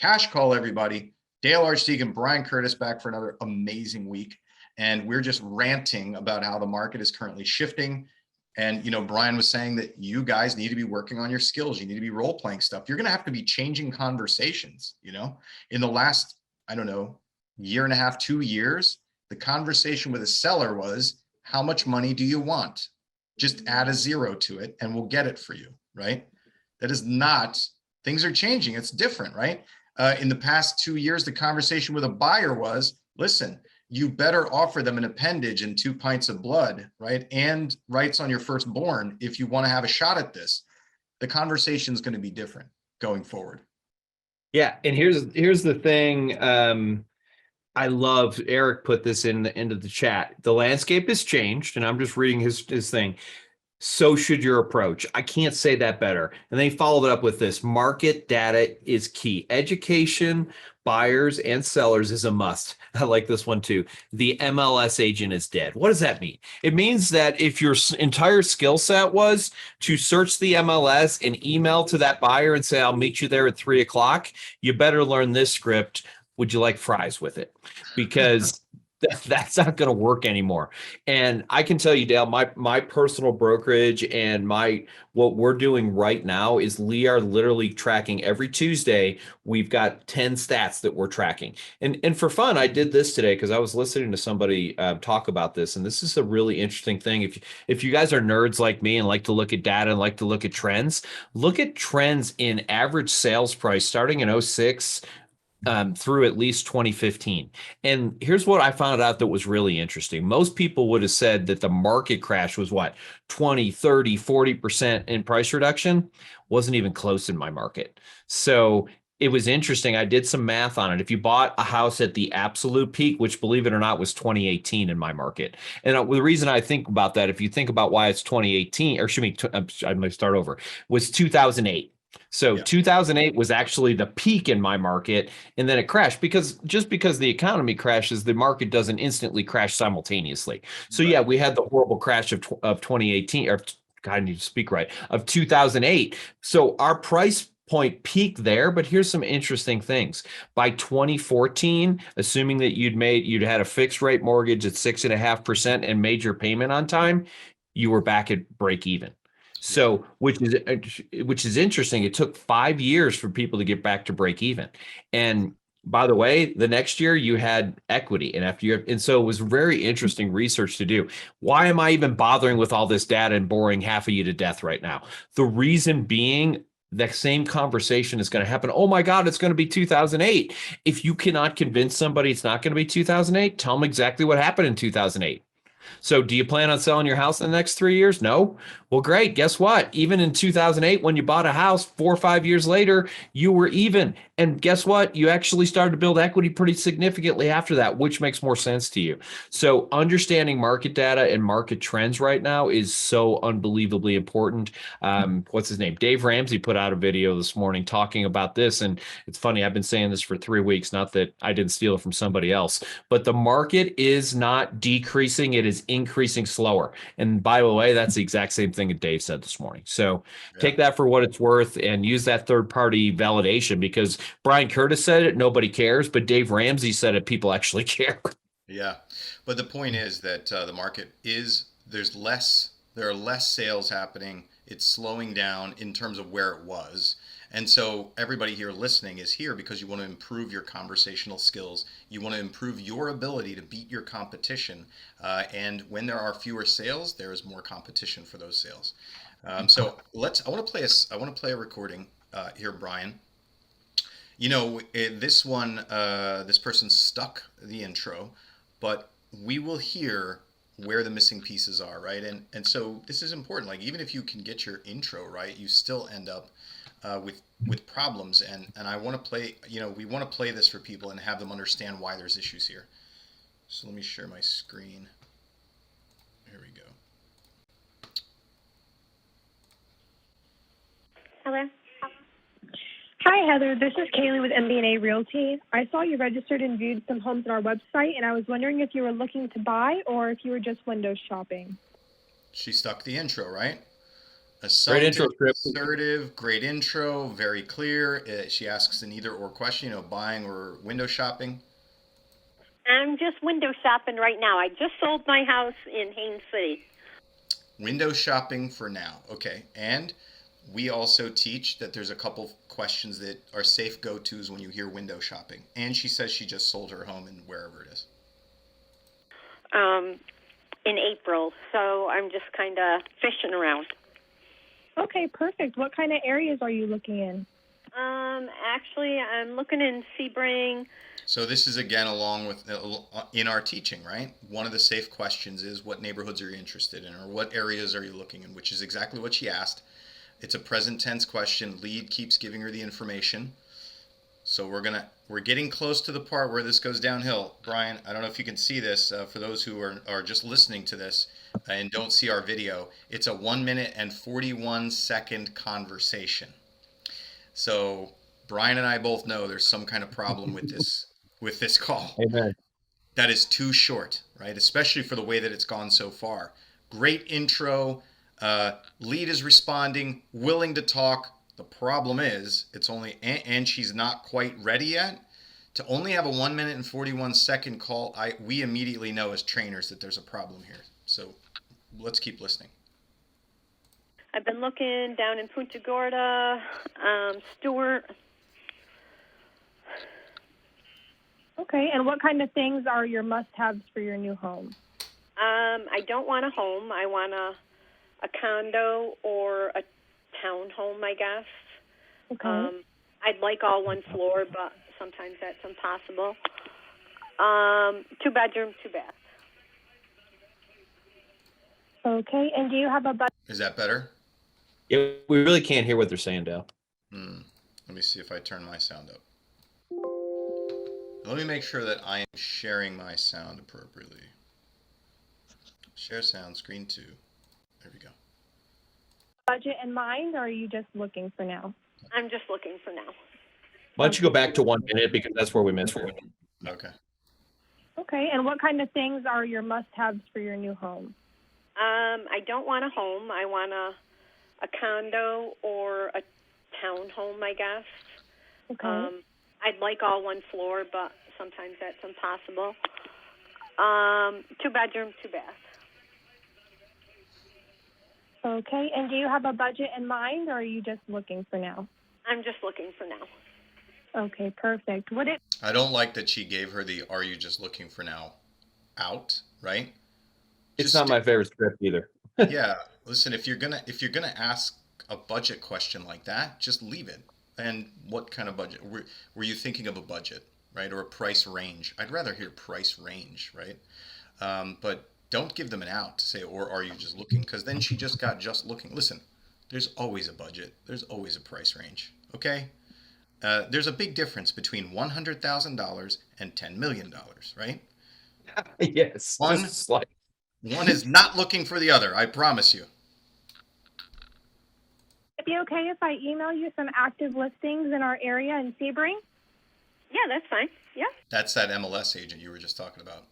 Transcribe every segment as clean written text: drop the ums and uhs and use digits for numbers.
Cash call, everybody. Dale Archdekin and Brian Curtis back for another amazing week. And we're just ranting about how the market is currently shifting. And, Brian was saying that you guys need to be working on your skills. You need to be role-playing stuff. You're going to have to be changing conversations, In the last, year and a half, 2 years, the conversation with a seller was, how much money do you want? Just add a 0 to it and we'll get it for you, right? That is not, things are changing. It's different, right? In the past 2 years, the conversation with a buyer was, listen, you better offer them an appendage and 2 pints of blood, right? And rights on your firstborn if you want to have a shot at this. The conversation is going to be different going forward. Yeah, and here's the thing. I love Eric put this in the end of the chat. The landscape has changed, and I'm just reading his thing. So should your approach. I can't say that better. And they followed it up with this: market data is key. Education, buyers and sellers is a must. I like this one too. The MLS agent is dead. What does that mean? It means that if your entire skill set was to search the MLS and email to that buyer and say, I'll meet you there at 3:00, you better learn this script. Would you like fries with it? Because that's not going to work anymore. And I can tell you, Dale, my personal brokerage and what we're doing right now is we are literally tracking every Tuesday. We've got 10 stats that we're tracking. And for fun, I did this today because I was listening to somebody talk about this. And this is a really interesting thing. If you guys are nerds like me and like to look at data and like to look at trends in average sales price starting in 2006 through at least 2015. And here's what I found out that was really interesting. Most people would have said that the market crash was 20, 30, 40% in price reduction. Wasn't even close in my market. So it was interesting. I did some math on it. If you bought a house at the absolute peak, which believe it or not was 2018 in my market. And the reason I think about that, if you think about why it's 2018, or excuse me, I'm going to start over, was 2008. So yeah. 2008 was actually the peak in my market, and then it crashed because the economy crashes, the market doesn't instantly crash simultaneously. So right. Yeah, we had the horrible crash of 2018, or I need to speak right, of 2008. So our price point peaked there, but here's some interesting things. By 2014, assuming that you'd had a fixed rate mortgage at 6.5% and made your payment on time, you were back at break even. So, which is interesting. It took 5 years for people to get back to break even. And by the way, the next year you had equity, and so it was very interesting research to do. Why am I even bothering with all this data and boring half of you to death right now? The reason being, the same conversation is going to happen. Oh my God, it's going to be 2008. If you cannot convince somebody it's not going to be 2008, tell them exactly what happened in 2008. So do you plan on selling your house in the next 3 years? No. Well, great. Guess what? Even in 2008, when you bought a house, 4 or 5 years later, you were even. And guess what? You actually started to build equity pretty significantly after that, which makes more sense to you. So understanding market data and market trends right now is so unbelievably important. What's his name? Dave Ramsey put out a video this morning talking about this. And it's funny, I've been saying this for 3 weeks, not that I didn't steal it from somebody else, but the market is not decreasing. It is increasing slower. And by the way, that's the exact same thing that Dave said this morning. So take that for what it's worth and use that third-party validation, because Brian Curtis said it, nobody cares, but Dave Ramsey said it, people actually care. Yeah. But the point is that the market there are less sales happening. It's slowing down in terms of where it was. And so everybody here listening is here because you want to improve your conversational skills. You want to improve your ability to beat your competition. And when there are fewer sales, there is more competition for those sales. So I want to play a recording here, Brian. This one, this person stuck the intro, but we will hear where the missing pieces are, right? And so this is important. Like, even if you can get your intro right, you still end up with problems, and I want to play, we want to play this for people and have them understand why there's issues here. So let me share my screen. Here we go. Hello. Hi, Heather. This is Kaylee with MB&A Realty. I saw you registered and viewed some homes on our website, and I was wondering if you were looking to buy or if you were just window shopping. She stuck the intro, right? Great intro, Assumptive, Trip. assertive, great intro, very clear. She asks an either or question, buying or window shopping. I'm just window shopping right now. I just sold my house in Haines City. Window shopping for now. Okay. And we also teach that there's a couple questions that are safe go-tos when you hear window shopping. And she says she just sold her home in wherever it is. In April. So I'm just kind of fishing around. Okay, perfect. What kind of areas are you looking in? Actually, I'm looking in Sebring. So this is again along with in our teaching, right? One of the safe questions is what neighborhoods are you interested in, or what areas are you looking in, which is exactly what she asked. It's a present tense question. Lead keeps giving her the information. So we're getting close to the part where this goes downhill. Brian, I don't know if you can see this for those who are just listening to this and don't see our video. It's a 1 minute and 41 second conversation. So Brian and I both know there's some kind of problem with this call. Amen. That is too short, right? Especially for the way that it's gone so far. Great intro. Lead is responding, willing to talk. The problem is it's only, and she's not quite ready yet. To only have a 1 minute and 41 second call, we immediately know as trainers that there's a problem here. So let's keep listening. I've been looking down in Punta Gorda, Stewart. Okay, and what kind of things are your must-haves for your new home? I don't want a home. I want a condo or a townhome, I guess. Okay. I'd like all one floor, but sometimes that's impossible. 2 bedroom, 2 bath. Okay, and do you have a budget? Is that better? Yeah, we really can't hear what they're saying, Dale. Let me see if I turn my sound up. Let me make sure that I am sharing my sound appropriately. Share sound, screen 2. There we go. Budget in mind, or are you just looking for now? I'm just looking for now. Why don't you go back to 1 minute, because that's where we missed it. Okay. Okay, and what kind of things are your must-haves for your new home? I don't want a home. I want a condo or a townhome, I guess. Okay. I'd like all one floor, but sometimes that's impossible. 2 bedroom, 2 bath. Okay, and do you have a budget in mind, or are you just looking for now? I'm just looking for now. Okay, perfect. I don't like that she gave her the "Are you just looking for now?" out, right? It's not my favorite script either. Yeah, listen, if you're gonna ask a budget question like that, just leave it. And what kind of budget? Were you thinking of a budget, right, or a price range? I'd rather hear price range, right? But don't give them an out to say, or are you just looking? Because then she just got just looking. Listen, there's always a budget. There's always a price range. Okay. There's a big difference between $100,000 and $10 million, right? Yes. One is not looking for the other. I promise you. Would it be okay if I email you some active listings in our area in Sebring? Yeah, that's fine. Yeah. That's that MLS agent you were just talking about.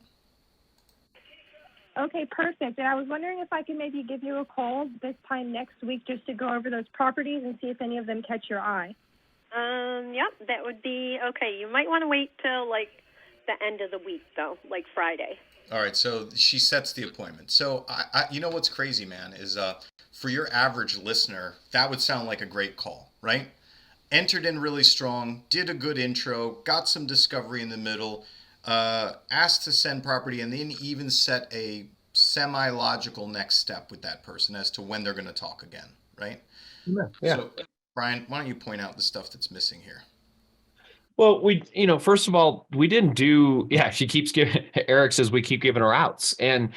Okay, perfect. And I was wondering if I could maybe give you a call this time next week just to go over those properties and see if any of them catch your eye. Yep, that would be okay. You might want to wait till like the end of the week though, like Friday. All right, so she sets the appointment. So I you know what's crazy, man, is for your average listener, that would sound like a great call, right? Entered in really strong, did a good intro, got some discovery in the middle, asked to send property, and then even set a semi-logical next step with that person as to when they're going to talk again, right? Yeah. So, Brian, why don't you point out the stuff that's missing here? Well, first of all, we didn't do, she keeps giving, Eric says we keep giving her outs. And,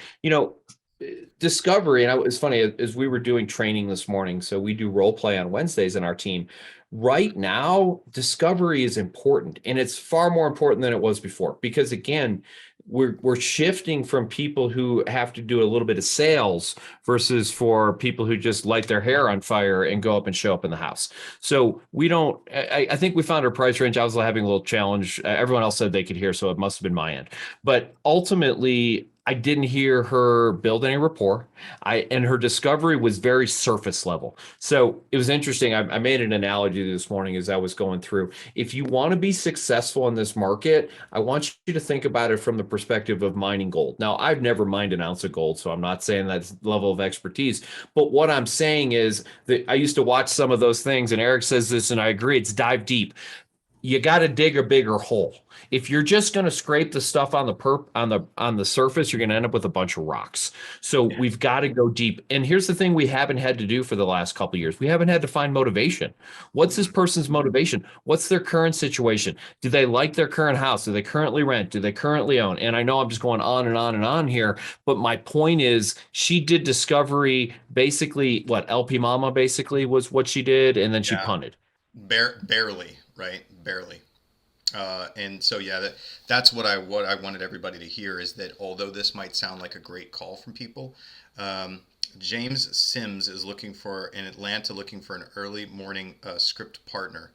discovery, and it's funny, as we were doing training this morning, so we do role play on Wednesdays in our team. Right now, discovery is important, and it's far more important than it was before, because again, we're shifting from people who have to do a little bit of sales versus for people who just light their hair on fire and go up and show up in the house. So I think we found our price range. I was having a little challenge. Everyone else said they could hear, so it must have been my end. But ultimately, I didn't hear her build any rapport. And her discovery was very surface level. So it was interesting. I made an analogy this morning as I was going through. If you want to be successful in this market, I want you to think about it from the perspective of mining gold. Now, I've never mined an ounce of gold, so I'm not saying that's level of expertise. But what I'm saying is that I used to watch some of those things, and Eric says this, and I agree. It's dive deep. You got to dig a bigger hole. If you're just going to scrape the stuff on the surface, you're going to end up with a bunch of rocks. So we've got to go deep. And here's the thing we haven't had to do for the last couple of years. We haven't had to find motivation. What's this person's motivation? What's their current situation? Do they like their current house? Do they currently rent? Do they currently own? And I know I'm just going on and on and on here, but my point is she did discovery basically what LP Mama basically was what she did, and then she punted. Barely, right? Barely. And so, yeah, that's what I wanted everybody to hear is that although this might sound like a great call from people, James Sims is looking for in Atlanta, looking for an early morning script partner.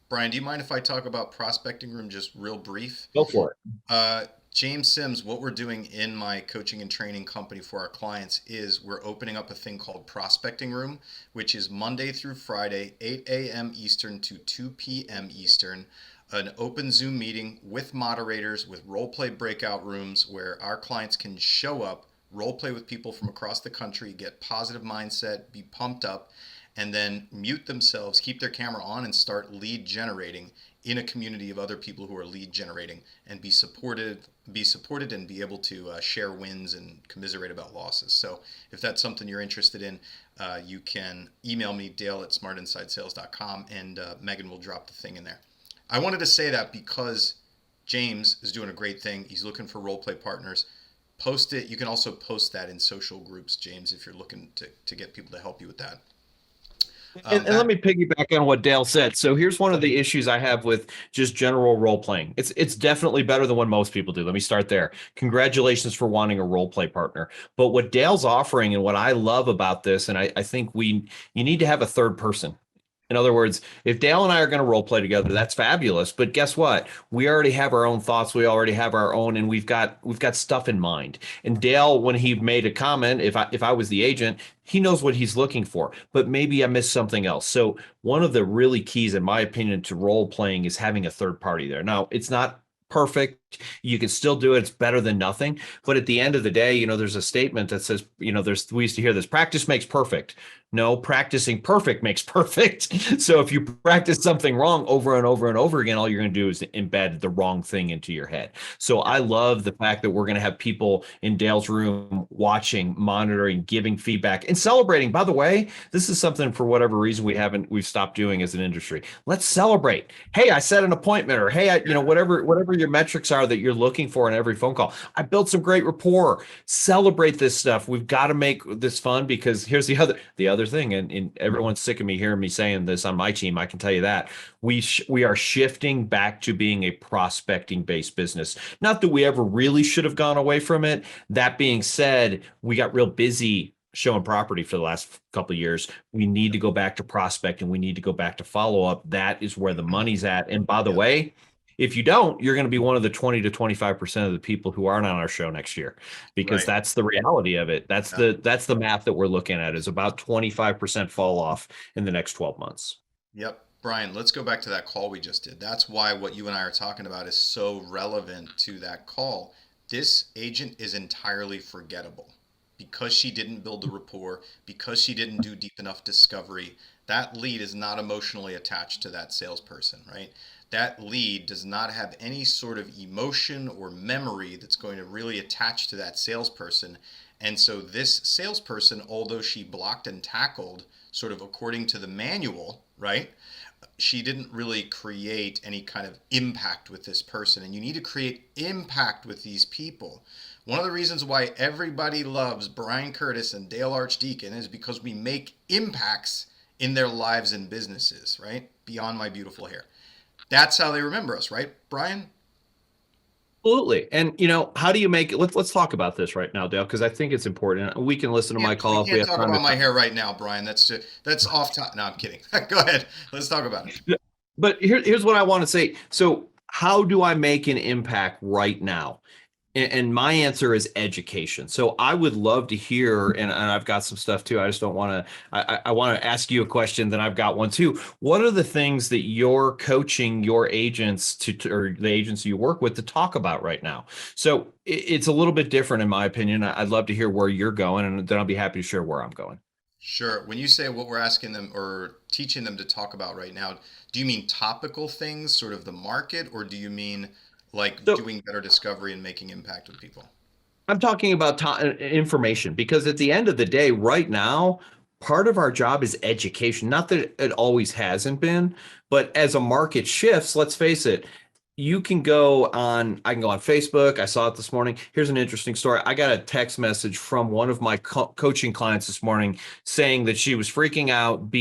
Brian, do you mind if I talk about Prospecting Room just real brief? Go for it. James Sims, what we're doing in my coaching and training company for our clients is we're opening up a thing called Prospecting Room, which is Monday through Friday, 8 a.m. Eastern to 2 p.m. Eastern, an open Zoom meeting with moderators, with role play breakout rooms where our clients can show up, role play with people from across the country, get positive mindset, be pumped up, and then mute themselves, keep their camera on, and start lead generating in a community of other people who are lead generating, and be supported and be able to share wins and commiserate about losses. So if that's something you're interested in, you can email me, dale@smartinsidesales.com, and Megan will drop the thing in there. I wanted to say that because James is doing a great thing. He's looking for role play partners. Post it. You can also post that in social groups, James, if you're looking to get people to help you with that. And let me piggyback on what Dale said. So here's one of the issues I have with just general role playing. It's definitely better than what most people do. Let me start there. Congratulations for wanting a role play partner. But what Dale's offering and what I love about this, and I think you need to have a third person. In other words, if Dale and I are going to role play together, that's fabulous. But guess what? We already have our own thoughts. We already have our own, and we've got stuff in mind. And Dale, when he made a comment, if I was the agent, he knows what he's looking for. But maybe I missed something else. So one of the really keys, in my opinion, to role playing is having a third party there. Now, it's not perfect. You can still do it. It's better than nothing. But at the end of the day, there's a statement that says, we used to hear this: practice makes perfect. No, practicing perfect makes perfect. So if you practice something wrong over and over and over again, all you're going to do is embed the wrong thing into your head. So I love the fact that we're going to have people in Dale's room watching, monitoring, giving feedback, and celebrating. By the way, this is something for whatever reason we've stopped doing as an industry. Let's celebrate. Hey, I set an appointment, or hey, whatever your metrics are that you're looking for in every phone call. I built some great rapport. Celebrate this stuff. We've got to make this fun, because here's the other thing, and everyone's sick of me hearing me saying this on my team. I can tell you that we are shifting back to being a prospecting based business. Not that we ever really should have gone away from it. That being said, we got real busy showing property for the last couple of years. We need to go back to prospecting. We need to go back to follow up. That is where the money's at. And by the way, if you don't, you're going to be one of the 20 to 25% of the people who aren't on our show next year, because that's the reality of it. That's the math that we're looking at, is about 25% fall off in the next 12 months. Yep. Brian, let's go back to that call we just did. That's why what you and I are talking about is so relevant to that call. This agent is entirely forgettable because she didn't build the rapport, because she didn't do deep enough discovery. That lead is not emotionally attached to that salesperson, right? That lead does not have any sort of emotion or memory that's going to really attach to that salesperson. And so this salesperson, although she blocked and tackled sort of according to the manual, right? She didn't really create any kind of impact with this person. And you need to create impact with these people. One of the reasons why everybody loves Brian Curtis and Dale Archdekin is because we make impacts in their lives and businesses, right? Beyond my beautiful hair. That's how they remember us, right, Brian? Absolutely. And how do you make it? Let's talk about this right now, Dale, because I think it's important. We can listen to my call. We can't talk about my hair right now, Brian. That's off top. No, I'm kidding. Go ahead. Let's talk about it. But here's what I want to say. So how do I make an impact right now? And my answer is education. So I would love to hear, and I've got some stuff too. I just don't want to, I want to ask you a question, then I've got one too. What are the things that you're coaching your agents or the agents you work with to talk about right now? So it's a little bit different in my opinion. I'd love to hear where you're going, and then I'll be happy to share where I'm going. Sure. When you say what we're asking them or teaching them to talk about right now, do you mean topical things, sort of the market, or do you mean like So doing better discovery and making impact with people? I'm talking about information because at the end of the day, right now, part of our job is education. Not that it always hasn't been, but as a market shifts, let's face it, I can go on Facebook. I saw it this morning. Here's an interesting story. I got a text message from one of my coaching clients this morning saying that she was freaking out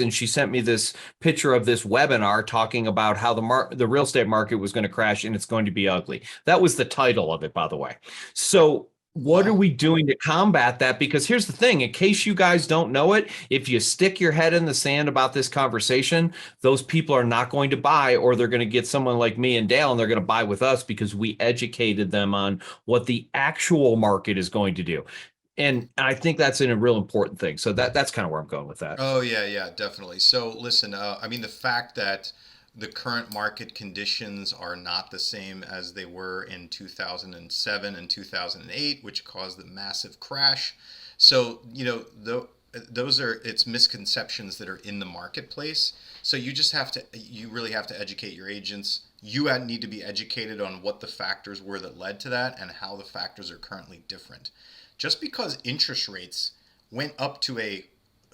and she sent me this picture of this webinar talking about how the real estate market was going to crash and it's going to be ugly. That was the title of it, by the way. So what are Wow. we doing to combat that? Because here's the thing, in case you guys don't know it, if you stick your head in the sand about this conversation, those people are not going to buy, or they're going to get someone like me and Dale, and they're going to buy with us because we educated them on what the actual market is going to do. And I think that's a real important thing. So that's kind of where I'm going with that. Oh yeah, yeah, definitely. So listen, I mean the fact that the current market conditions are not the same as they were in 2007 and 2008, which caused the massive crash. So, those are it's misconceptions that are in the marketplace. So you really have to educate your agents. Need to be educated on what the factors were that led to that and how the factors are currently different. Just because interest rates went up to a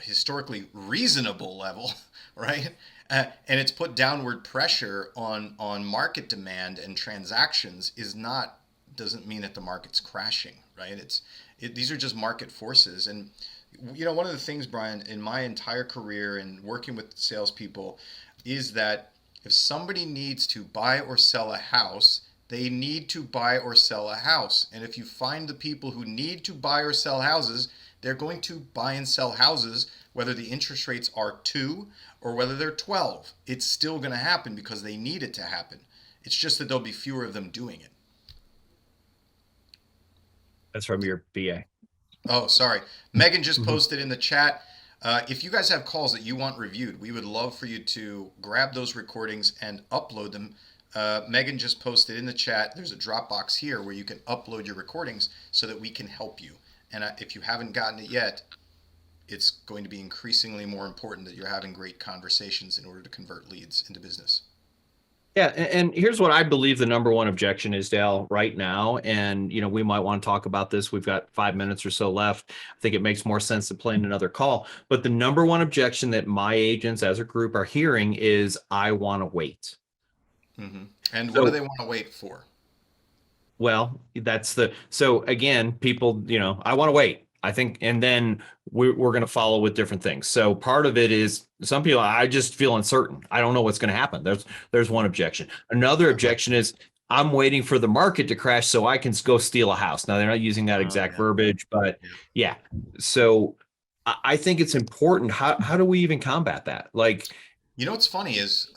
historically reasonable level, right? And it's put downward pressure on market demand and transactions doesn't mean that the market's crashing, right? These are just market forces. And one of the things, Brian, in my entire career and working with salespeople, is that if somebody needs to buy or sell a house, they need to buy or sell a house. And if you find the people who need to buy or sell houses, they're going to buy and sell houses, whether the interest rates are 2 or whether they're 12. It's still going to happen because they need it to happen. It's just that there'll be fewer of them doing it. That's from your BA. Oh, sorry. Megan just posted in the chat. If you guys have calls that you want reviewed, we would love for you to grab those recordings and upload them. Megan just posted in the chat, there's a Dropbox here where you can upload your recordings so that we can help you. And if you haven't gotten it yet, it's going to be increasingly more important that you're having great conversations in order to convert leads into business. Yeah, and here's what I believe the number one objection is, Dale, right now. And, we might want to talk about this. We've got 5 minutes or so left. I think it makes more sense to plan another call. But the number one objection that my agents as a group are hearing is, I want to wait. Mm-hmm. And what do they want to wait for? Well, so again, people, I want to wait. I think, and then we're going to follow with different things. So part of it is some people, I just feel uncertain. I don't know what's going to happen. There's one objection. Another objection is, I'm waiting for the market to crash so I can go steal a house. Now they're not using that exact verbiage, but yeah. So I think it's important. How do we even combat that? Like, what's funny is,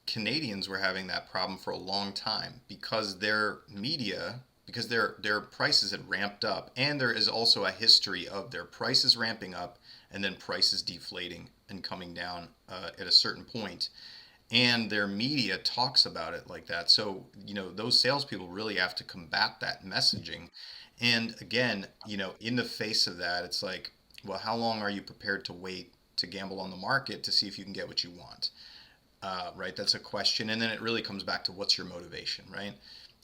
Canadians were having that problem for a long time because their media, because their prices had ramped up, and there is also a history of their prices ramping up and then prices deflating and coming down at a certain point, and their media talks about it like that. So those salespeople really have to combat that messaging. And again, in the face of that, it's like, well, how long are you prepared to wait to gamble on the market to see if you can get what you want? Right? That's a question. And then it really comes back to what's your motivation, right?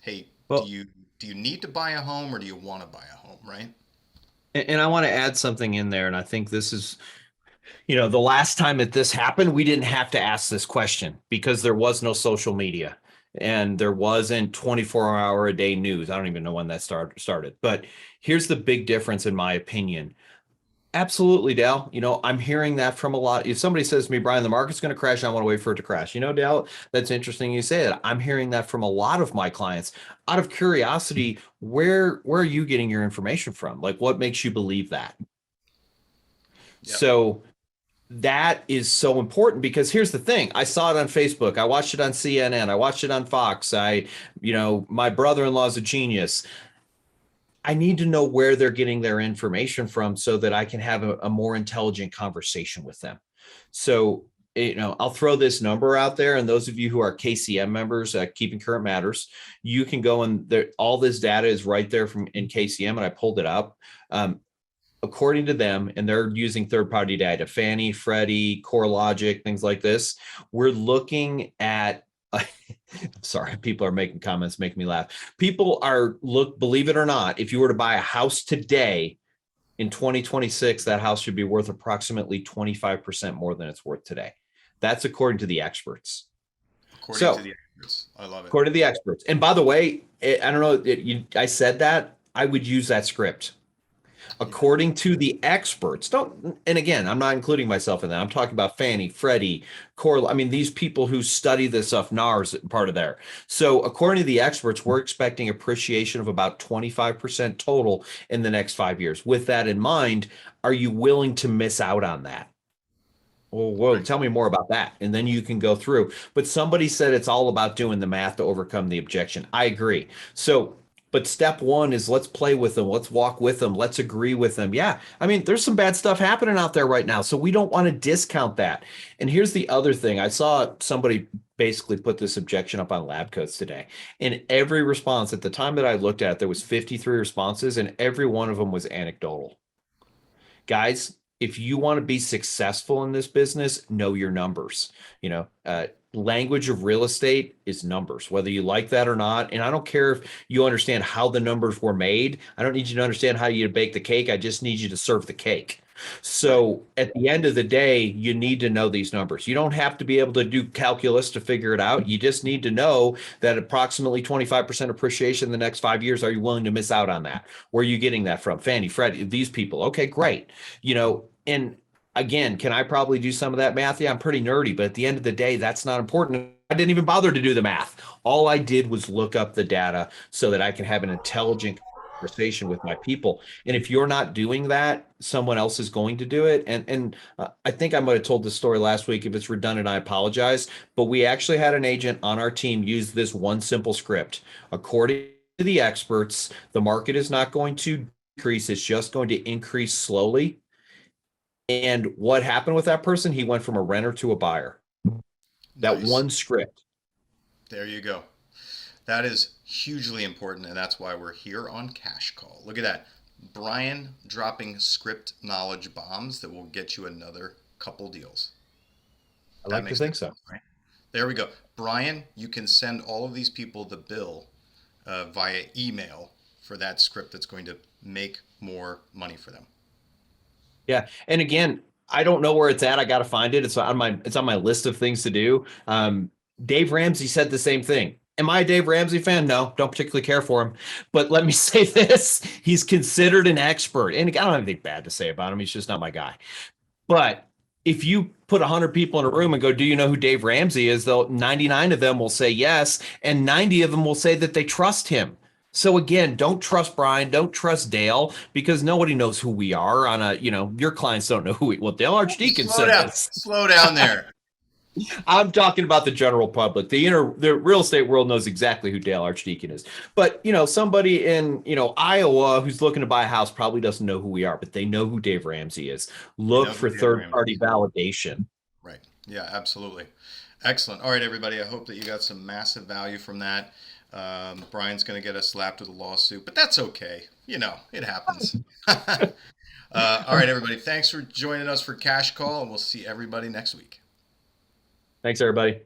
Hey, well, do you need to buy a home, or do you want to buy a home, right? And I want to add something in there. And I think this is, the last time that this happened, we didn't have to ask this question because there was no social media and there wasn't 24-hour-a-day news. I don't even know when that started. But here's the big difference, in my opinion. Absolutely, Dal. I'm hearing that from a lot. If somebody says to me, Brian, the market's going to crash, I want to wait for it to crash. Dal, that's interesting you say that. I'm hearing that from a lot of my clients. Out of curiosity, where are you getting your information from? Like, what makes you believe that? Yep. So that is so important because here's the thing. I saw it on Facebook. I watched it on CNN. I watched it on Fox. My brother-in-law is a genius. I need to know where they're getting their information from so that I can have a more intelligent conversation with them. So, I'll throw this number out there. And those of you who are KCM members, Keeping Current Matters, you can go and all this data is right there in KCM. And I pulled it up. According to them, and they're using third-party data, Fannie, Freddie, CoreLogic, things like this. We're looking at, sorry, people are making comments, making me laugh. Believe it or not, if you were to buy a house today in 2026, that house should be worth approximately 25% more than it's worth today. That's according to the experts. According to the experts. I love it. According to the experts. And by the way, I don't know, I said that, I would use that script. According to the experts, and again, I'm not including myself in that. I'm talking about Fannie, Freddie, Core. I mean, these people who study this stuff, NAR's part of there. So according to the experts, we're expecting appreciation of about 25% total in the next 5 years. With that in mind, are you willing to miss out on that? Well, tell me more about that. And then you can go through. But somebody said it's all about doing the math to overcome the objection. I agree. But step one is let's play with them. Let's walk with them. Let's agree with them. Yeah. I mean, there's some bad stuff happening out there right now. So we don't want to discount that. And here's the other thing. I saw somebody basically put this objection up on Lab Coats today. And every response at the time that I looked at, there was 53 responses and every one of them was anecdotal. Guys, if you want to be successful in this business, know your numbers. Language of real estate is numbers, whether you like that or not. And I don't care if you understand how the numbers were made. I don't need you to understand how you bake the cake. I just need you to serve the cake. So at the end of the day, you need to know these numbers. You don't have to be able to do calculus to figure it out. You just need to know that approximately 25% appreciation in the next 5 years. Are you willing to miss out on that? Where are you getting that from? Fannie, Freddie, these people. Okay, great. And again, can I probably do some of that math? Yeah, I'm pretty nerdy, but at the end of the day, that's not important. I didn't even bother to do the math. All I did was look up the data so that I can have an intelligent conversation with my people. And if you're not doing that, someone else is going to do it. And I think I might have told this story last week. If it's redundant, I apologize. But we actually had an agent on our team use this one simple script. According to the experts, the market is not going to decrease. It's just going to increase slowly. And what happened with that person? He went from a renter to a buyer. That Nice. one script. There you go. That is hugely important, and that's why we're here on Cash Call. Look at that. Brian dropping script knowledge bombs that will get you another couple deals. I like to think so. Right? There we go. Brian, you can send all of these people the bill via email for that script that's going to make more money for them. Yeah. And again, I don't know where it's at. I got to find it. It's on my list of things to do. Dave Ramsey said the same thing. Am I a Dave Ramsey fan? No, don't particularly care for him. But let me say this. He's considered an expert. And I don't have anything bad to say about him. He's just not my guy. But if you put 100 people in a room and go, do you know who Dave Ramsey is? Though 99 of them will say yes. And 90 of them will say that they trust him. So again, don't trust Brian, don't trust Dale, because nobody knows who we are your clients don't know Dale Archdekin said this. Slow down there. I'm talking about the general public. The real estate world knows exactly who Dale Archdekin is. But, somebody in, Iowa who's looking to buy a house probably doesn't know who we are, but they know who Dave Ramsey is. Look for third-party validation. Right. Yeah, absolutely. Excellent. All right, everybody. I hope that you got some massive value from that. Brian's going to get us slapped with a lawsuit, but that's okay. It happens. All right, everybody. Thanks for joining us for Cash Call, and we'll see everybody next week. Thanks, everybody.